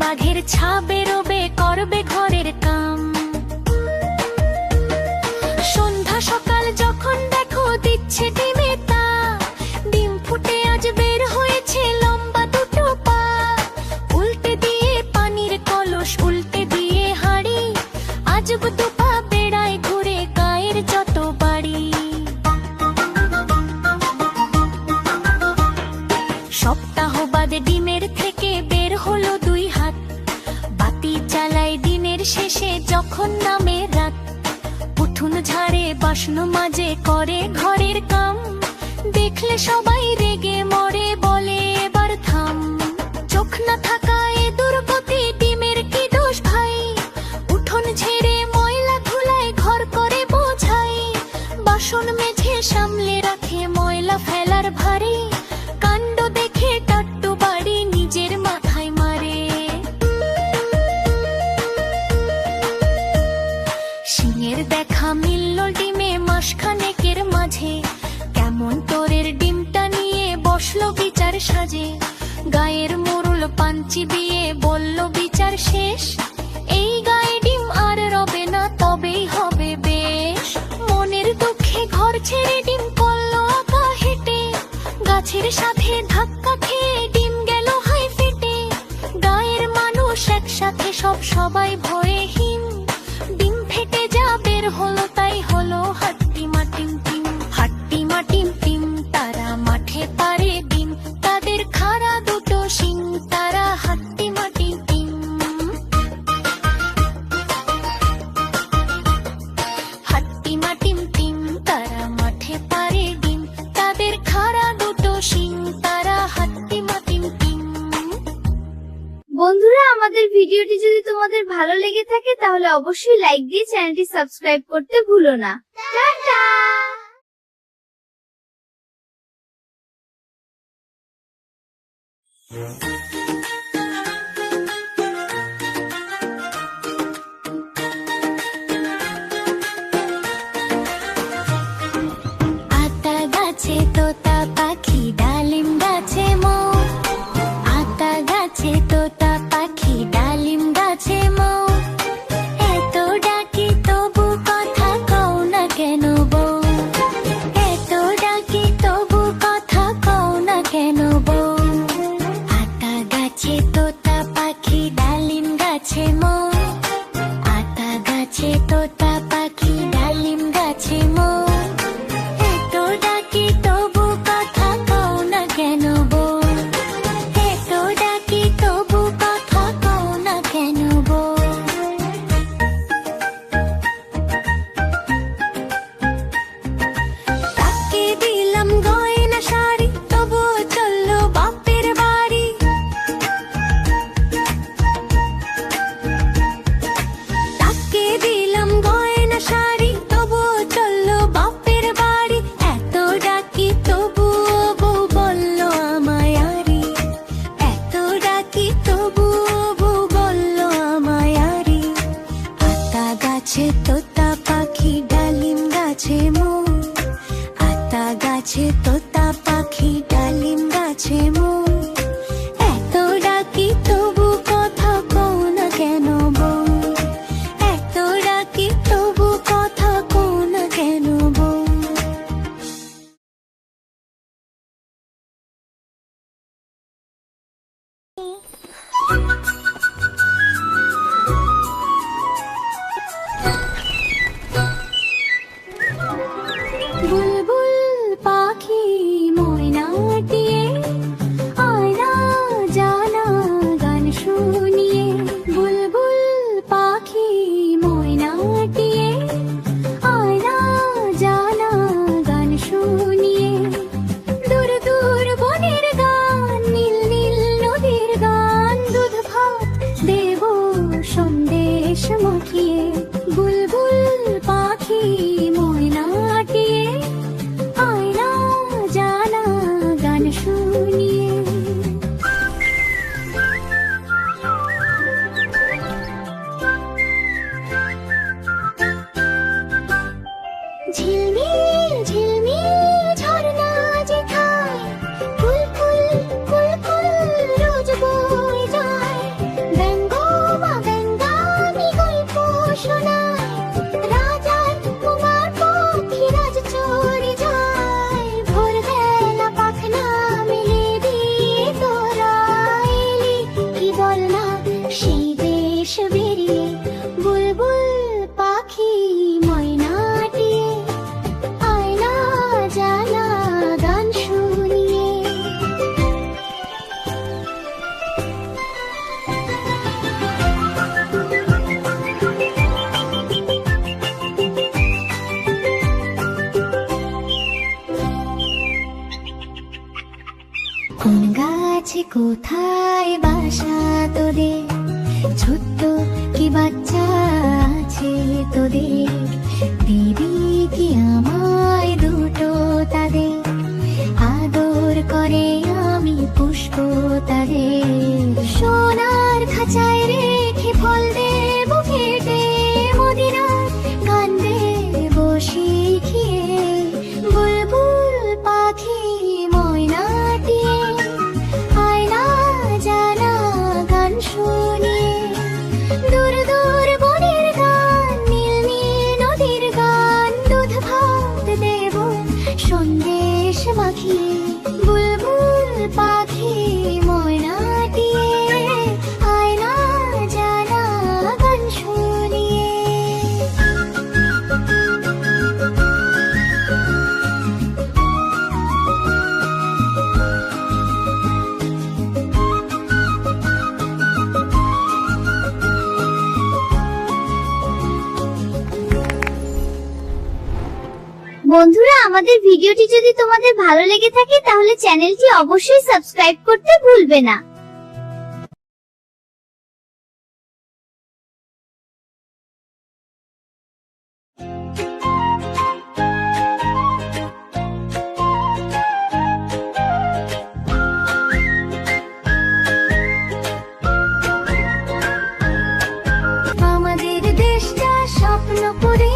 বাঘের ছা বেরোবে, করবে ঘরের কাম। সন্ধ্যা সকাল যখন দেখো দিচ্ছে ডিমে তা, ডিম ফুটে আজ বের হয়েছে লম্বা দুটো পা। উল্টে দিয়ে পানির কলস, উল্টে দিয়ে হাঁড়ি, আজব দুপা বেড়ায় ঘুরে গায়ের যত বাড়ি। সপ্তাহ বাদে ডিমের থেকে বের হলো দুই হাত, বাতি জ্বালায় দিনের শেষে যখন নামে রাত। উঠুন ঝাড়ে, বাসন মাজে, করে ঘরের কাম। দেখলে সবাই রেগে মরে, বলে এবার থাম। চোখ না থাকা এ দুর্গতি, ডিমের কি দোষ ভাই? উঠোন ঝেড়ে ময়লা ধুলায় ঘর করে বোঝাই। বাসন মেঝে সামলে রাখে, ময়লা ফেলার ভারে। কাণ্ড দেখে টাট্টু বাড়ি নিজের মাথায় মারে। শিঙের দেখা মিলল ডিমে মাসখানেকের মাঝে, কেমন তোরের ডিমটা নিয়ে বসলো বিচার সাজে। গায়ের মোড়ল পাঞ্চি দিয়ে বলল বিচার শেষ, এই গায়ে ডিম আর রবে না, তবেই হবে বেশ। মনের দুঃখে ঘর ছেড়ে ডিম করলো আঁকা হেঁটে, গাছের সাথে ধাক্কা খেয়ে ডিম গেল হাই ফেটে। গায়ের মানুষ একসাথে সব, সবাই ভয়ে হিম। ডিম ফেটে যা বের হলো তাই হলো হাট্টি মাটিম টিম। হাট্টি মাটিম টিম, তারা মাঠে পারে ডিম, তাদের খাড়া দুটো শিং, তারা হাট্টি মাটিম টিম। হাট্টি মাটিম টিম, তারা মাঠে পারে ডিম, তাদের খাড়া দুটো শিং, তারা হাট্টি মাটিম টিম। বন্ধুরা, আমাদের ভিডিওটি যদি তোমাদের ভালো লেগে থাকে তাহলে অবশ্যই লাইক দিয়ে চ্যানেলটি সাবস্ক্রাইব করতে ভুলো না। টাটা। আতা গাছে তোতা পাখি, ডালিম গাছে মৌ। আতা গাছে তোতা পাখি, ডালিম গাছে মৌ। এত ডাকি তবু কথা কও না কেন বউ? এত ডাকি তবু কথা কও না কেন বউ? আতা গাছে তোতা পাখি, ডালিম গাছে মৌ। আতা গাছে তোতা পাখি, ডালিম গাছে মৌ। এত ডাকি তবু কথা কও না কেন বউ? এত ডাকি তবু মাখিয়ে বুলবুল পাখি ময়নাটিয়ে আয়না জানা গান শুনিয়ে। ঝিলমিল ঝিলমিল ঝরনা যেথায় কুলকুল কুলকুল রোজ বয়ে যায়, ব্যঙ্গমা ব্যঙ্গামি গল্প শোনায়, রাজার কুমার পক্ষী রাজ চড়ে যায়। ভোরবেলা পাখনা মেলে দিয়ে তোরা এলি, কি বল না সেই দেশ বেরিয়ে বুলবুল পাখি ময়নাটিয়ে আয়না জানা গান শুনিয়ে। কোন গাছে কোথায় বাসা তোদের, ছোট্ট কি বাচ্চা আছে তোদের, দিবি কি আমায় দুটো তাদের, আদর করে আমি পুষ্প তাদের। সোনার খাঁচায় রেখে ফল দেব কেটে, মদিনার গান দেব শিখিয়ে, বুলবুল পাখি ময়নাটিয়ে আয়না জানা গান শুনিয়ে। দূর দূর বনের গান, নীল নীল নদীর গান, দুধ ভাত দেব সন্দেশ মাখিয়ে, বুলবুল পাখি ময়নাটিয়ে আয়না জানা গান শুনিয়ে। বন্ধুরা, আমাদের ভিডিওটি যদি তোমাদের ভালো লেগে থাকে তাহলে চ্যানেলটি অবশ্যই সাবস্ক্রাইব করতে ভুলবে না। আমাদের দেশটা স্বপ্ন পরি,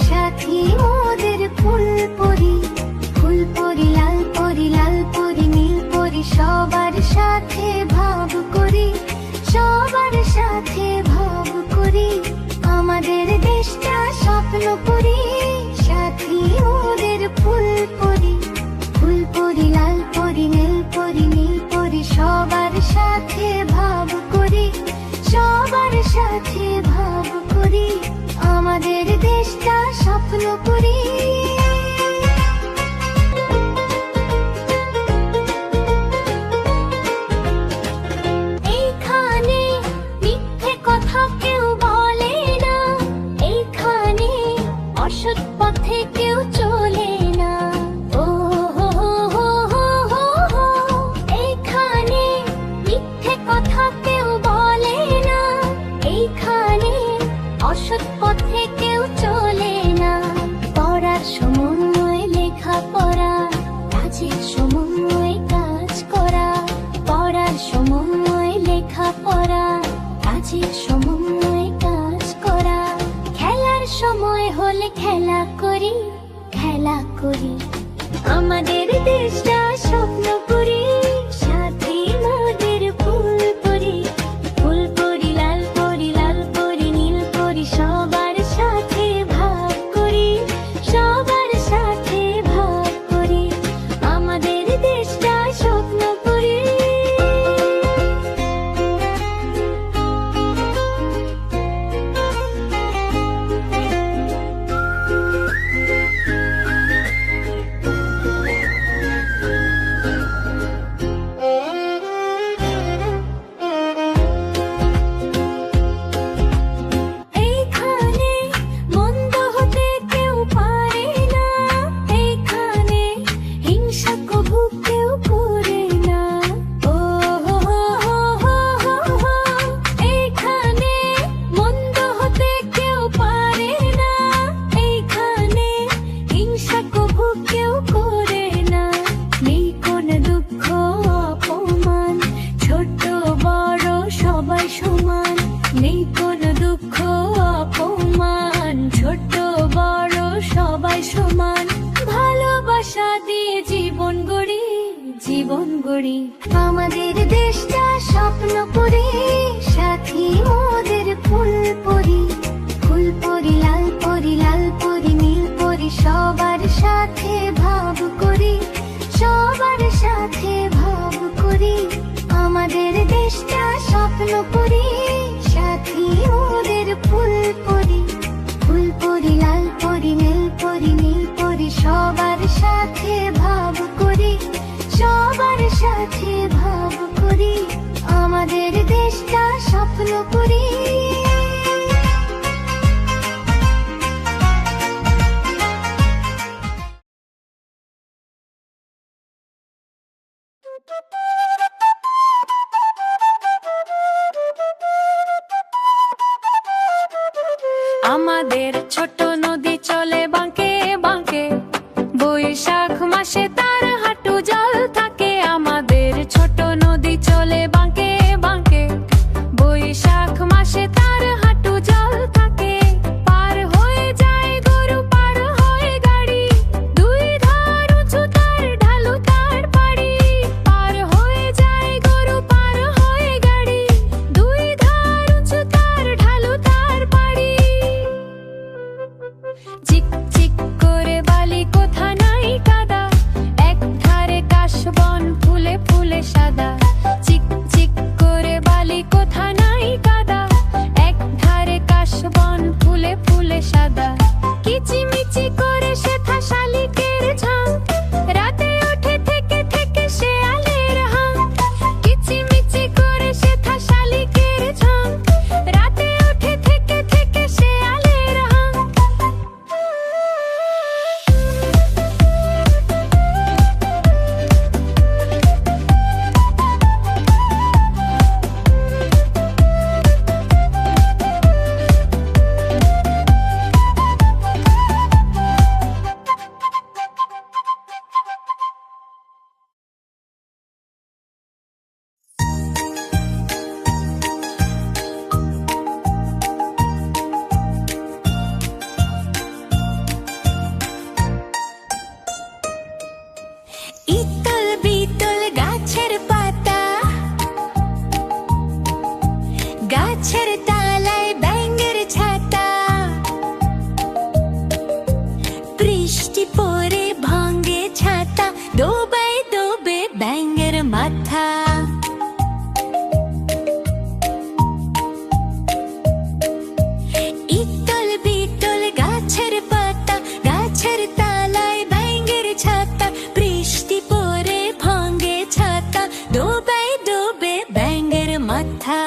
সাথী মোদের ফুল পরি, ফুল পরি লাল পরি লাল পরি নীল পরি, সবার সাথে ভাব করি, সবার সাথে ভাব করি। আমাদের দেশটা স্বপ্ন পরি, সাথী মোদের ফুল পরি, ফুল পরি লাল পরি নীল পরি নীল পরি, সবার সাথে ভাব করি, সবার সাথে ভাব করি। আমাদের দেশটা স্বপ্ন করি। এইখানে মিথ্যে কথা কেউ বলে না, এইখানে অসৎ পথে কেউ চলে না। ও হো হো হো হো হো হো, এইখানে মিথ্যে কথা কেউ বলে না, এইখানে অসৎ পথে কেউ চলে না। পড়ার সময় লেখা পড়া, কাজের সময় কাজ করা, পড়ার সময় লেখা পড়া, কাজের সময় কাজ করা, খেলার সময় হলে খেলা করি, খেলা করি। আমাদের দেশটা স্বপ্ন করি, সাথী মোদের ফুল পরি, ফুল পরি লাল পরি লাল পরি নীল পরি, সবার সাথে ভাগ করি, সবার সাথে ভাগ করি। আমাদের দেশটা স্বপ্ন করি। পড়ি আমাদের দেশটা স্বপ্ন পড়ি সাথী মোদের ফুল পড়ি ফুল পড়ি লাল পড়ি নীল পড়ি সবার সাথে ভাব করি সবার সাথে ভাব করি আমাদের দেশটা স্বপ্ন পড়ি সাথী মোদের ফুল পড়ি ফুল পড়ি লাল পড়ি নীল পড়ি সবার সাথে ভাব করি সবার সাথে ভাব করি আমাদের দেশটা স্বপ্ন করি আমাদের ছোট নদী চলে বাঁকে বাঁকে বৈশাখ মাসে তার হাঁটু জল থাকে আমাদের ছোট নদী চলে বাঁকে বাঁকে বৈশাখ মাসে তার হাঁটু জল থাকে পার হয়ে যায় গরু পার হয়ে গাড়ি দুই ধার উঁচু তার ঢালু তার পাড়ি পার হয়ে যায় গরু পার হয়ে গাড়ি দুই ধার উঁচু তার ঢালু তার পাড়ি চিক চিক করে বালি কোথা নাই কাদা এক ধারে কাশবন ফুলে ফুলে সাদা চিক চিক করে বালি কোথা নাই কাদা এক ধারে কাশবন ফুলে ফুলে সাদা কিচিমিচি করে সেথা শালিকের ঝাঁক রাতে ওঠে থেকে থেকে শেয়ালের হাঁক কিচিমিচি করে সেথা শালিকের ঝাঁক রাতে ওঠে থেকে থেকে শেয়ালের হাঁক ইতল বিতল গাছের পাতা গাছের তলায় ব্যাঙের ছাতা বৃষ্টি পড়ে ভাঙে ছাতা ডোবায় ডোবে ব্যাঙের মাথা ইতল বিতল গাছের পাতা গাছের তলায় ব্যাঙের ছাতা বৃষ্টি পড়ে ভাঙে ছাতা ডোবায় ডোবে ব্যাঙের মাথা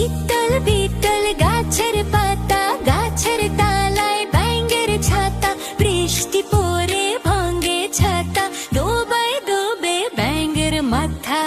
ইতল বিতল গাছের পাতা গাছের তলায় ব্যাঙের ছাতা বৃষ্টি পড়ে ভাঙে ছাতা ডোবায় ডোবে ব্যাঙের মাথা